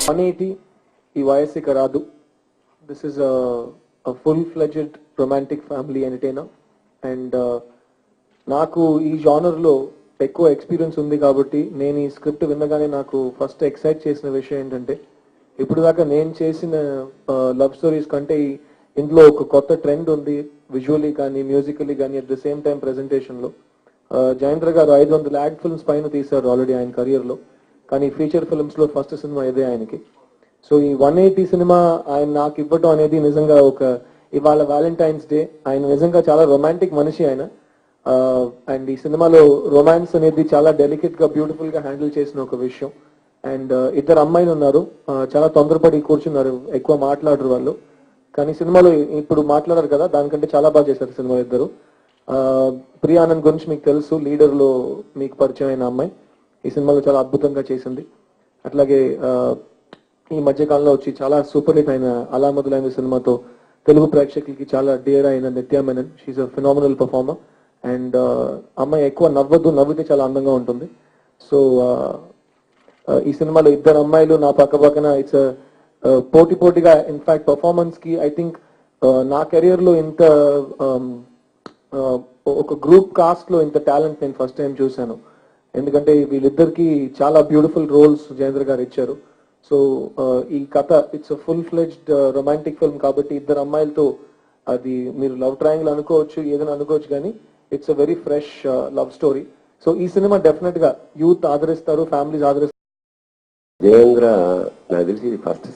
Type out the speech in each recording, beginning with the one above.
180 ఈ వయస్సుకి రాదు. This is a full-fledged romantic family entertainer and నాకు ఈ genre లో ఎక్కువ ఎక్స్పీరియన్స్ ఉంది కాబట్టి నేను ఈ స్క్రిప్ట్ విన్నగానే నాకు ఫస్ట్ ఎక్సైట్ చేసిన విషయం ఏంటంటే ఇప్పుడు దాకా నేను చేసిన లవ్ స్టోరీస్ కంటే ఇందులో ఒక కొత్త ట్రెండ్ ఉంది, విజువల్లీ కానీ మ్యూజికల్లీ కానీ at the same time presentation లో. జయేంద్ర గారు 500 యాడ్ ఫిల్మ్స్ పైన తీశారు ఆల్రెడీ ఆయన కెరియర్ లో, కానీ ఫీచర్ ఫిల్మ్స్ లో ఫస్ట్ సినిమా ఇదే ఆయనకి. సో ఈ 180 సినిమా ఆయన నాకు ఇవ్వటం అనేది నిజంగా ఒక ఇవాళ వ్యాలంటైన్స్ డే. ఆయన నిజంగా చాలా రొమాంటిక్ మనిషి ఆయన. అండ్ ఈ సినిమాలో రొమాన్స్ అనేది చాలా డెలికేట్ గా బ్యూటిఫుల్ గా హ్యాండిల్ చేసిన ఒక విషయం. అండ్ ఇద్దరు అమ్మాయిలు ఉన్నారు, చాలా తొందరపడి కూర్చున్నారు, ఎక్కువ మాట్లాడరు వాళ్ళు, కానీ సినిమాలో ఇప్పుడు మాట్లాడారు కదా దానికంటే చాలా బాగా చేశారు సినిమా ఇద్దరు. ప్రియానంద్ గురించి మీకు తెలుసు, లీడర్ లో మీకు పరిచయం అయిన అమ్మాయి ఈ సినిమాలో చాలా అద్భుతంగా చేసింది. అట్లాగే ఈ మధ్య కాలంలో వచ్చి చాలా సూపర్ హిట్ అయిన అలా మొదలైన సినిమాతో తెలుగు ప్రేక్షకులకి చాలా డియర్ అయిన Nithya Menen, she's a phenomenal performer. And అమ్మాయి ఎక్కువ నవ్వద్దు, నవ్వితే చాలా అందంగా ఉంటుంది. సో ఈ సినిమాలో ఇద్దరు అమ్మాయిలు నా పక్క పక్కన ఇట్స్ పోటీ పోటీగా, ఇన్ఫాక్ట్ పర్ఫార్మెన్స్ కి ఐ థింక్ నా కెరియర్ లో ఇంత ఒక గ్రూప్ కాస్ట్ లో ఇంత టాలెంట్ నేను ఫస్ట్ టైం చూశాను. ఎందుకంటే వీళ్ళిద్దరికి చాలా బ్యూటిఫుల్ రోల్స్ జయేంద్ర గారు ఇచ్చారు. సో ఈ కథ it's full fledged romantic film కాబట్టి ఇద్దరు అమ్మాయిలతో అది మీరు లవ్ ట్రయాంగిల్ అనుకోవచ్చు, ఏదైనా అనుకోవచ్చు, కానీ it's a very fresh love story. So ఈ సినిమా డెఫినెట్ గా యూత్ ఆదరిస్తారు, ఫ్యామిలీస్ ఆదరిస్తారు. జయేంద్ర నాకు తెలిసి ఫస్ట్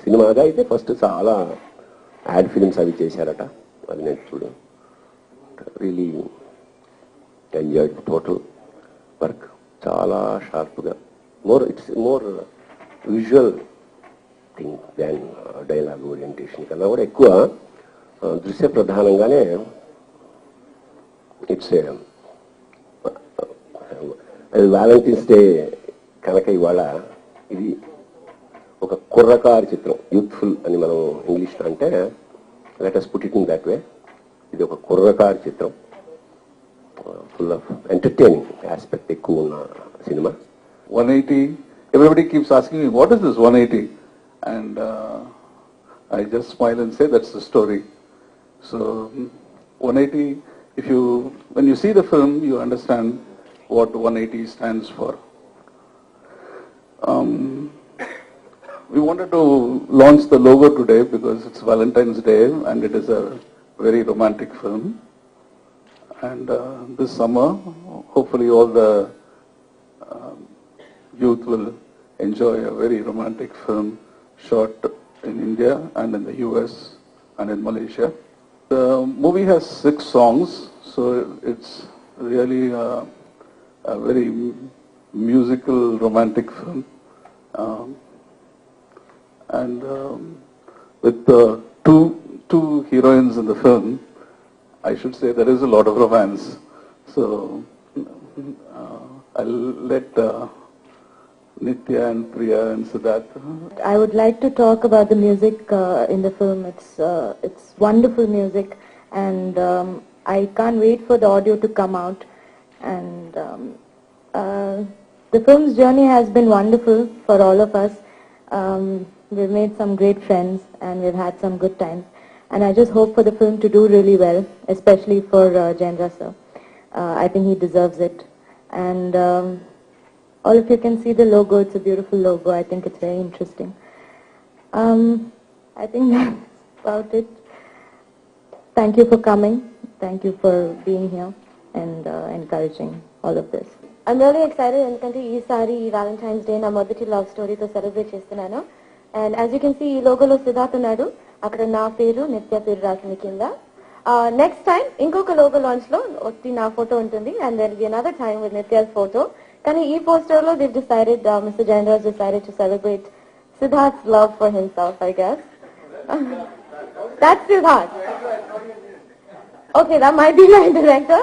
సినిమాగా అయితే ఫస్ట్ చాలా యాడ్ ఫిల్మ్స్ అవి చేశారట, అది నేను చూడు రియలీ ఎంజాయ్డ్ టోటల్ వర్క్. చాలా షార్ప్గా it's more visual thing than dialogue orientation కన్నా కూడా ఎక్కువ దృశ్య ప్రధానంగానే ఇట్స్ వ్యాలంటైన్స్ డే కనుక ఇవాళ ఇది ఒక కుర్రకారు చిత్రం, యూత్ఫుల్ అని మనం ఇంగ్లీష్లో అంటే, let us put it in that way. ఇది ఒక కుర్రకారు చిత్రం, ఫుల్ ఆఫ్ ఎంటర్టైనింగ్ ఆస్పెక్ట్ ఎక్కువ ఉన్న cinema. 180, everybody keeps asking me, what is this 180? And I just smile and say, that's the story. So 180, when you see the film, you understand what 180 stands for. We wanted to launch the logo today because it's Valentine's Day and it is a very romantic film. And this summer, hopefully all the youth will enjoy a very romantic film shot in India and in the US and in Malaysia. The movie has 6 songs, so it's really a very musical romantic film. And with two heroines in the film, I should say there is a lot of romance. So I'll let Nitya and Priya and Siddharth. I would like to talk about the music in the film. It's wonderful music, and I can't wait for the audio to come out. And the film's journey has been wonderful for all of us. We've made some great friends and we've had some good times. And I just hope for the film to do really well, especially for Jayendra sir. I think he deserves it. And all of you can see the logo. It's a beautiful logo. I think it's very interesting. I think that's about it. Thank you for coming. Thank you for being here and encouraging all of this. I'm really excited ఎందుకంటే ఈసారి Valentine's Day నా మొదటి love స్టోరీతో celebrate చేస్తున్నాను. And as you can see ఈ లోగోలో సిద్ధార్థ్ ఉన్నాడు, అక్కడ నా పేరు నిత్య పేరు రాసింది కింద. నెక్స్ట్ టైం ఇంకొక లోగో లాంచ్ లో వచ్చి నా ఫోటో ఉంటుంది and there be another time with Nithya's photo. కానీ ఈ పోస్టర్ లో they've decided, Mr. Jayendra has decided to celebrate Siddharth's love for himself, I guess. That's Siddharth. Okay, that might be my director.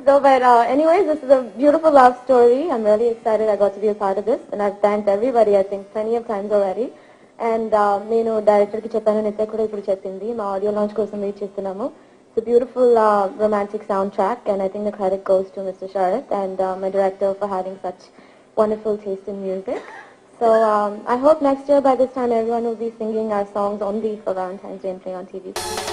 So, but anyways, this is a beautiful love story. I'm really excited I got to be a part of this, and I've thanked everybody, I think, plenty of times already. And నేను director కి చెప్పాను, నిత్య కూడా ఇప్పుడు చెప్పింది, మా audio launch కోసం wait చేస్తున్నాము. It's a beautiful romantic soundtrack, and I think the credit goes to Mr. Sharath and my director for having such wonderful taste in music. So I hope next year by this time everyone will be singing our songs only for Valentine's Day and playing on TV.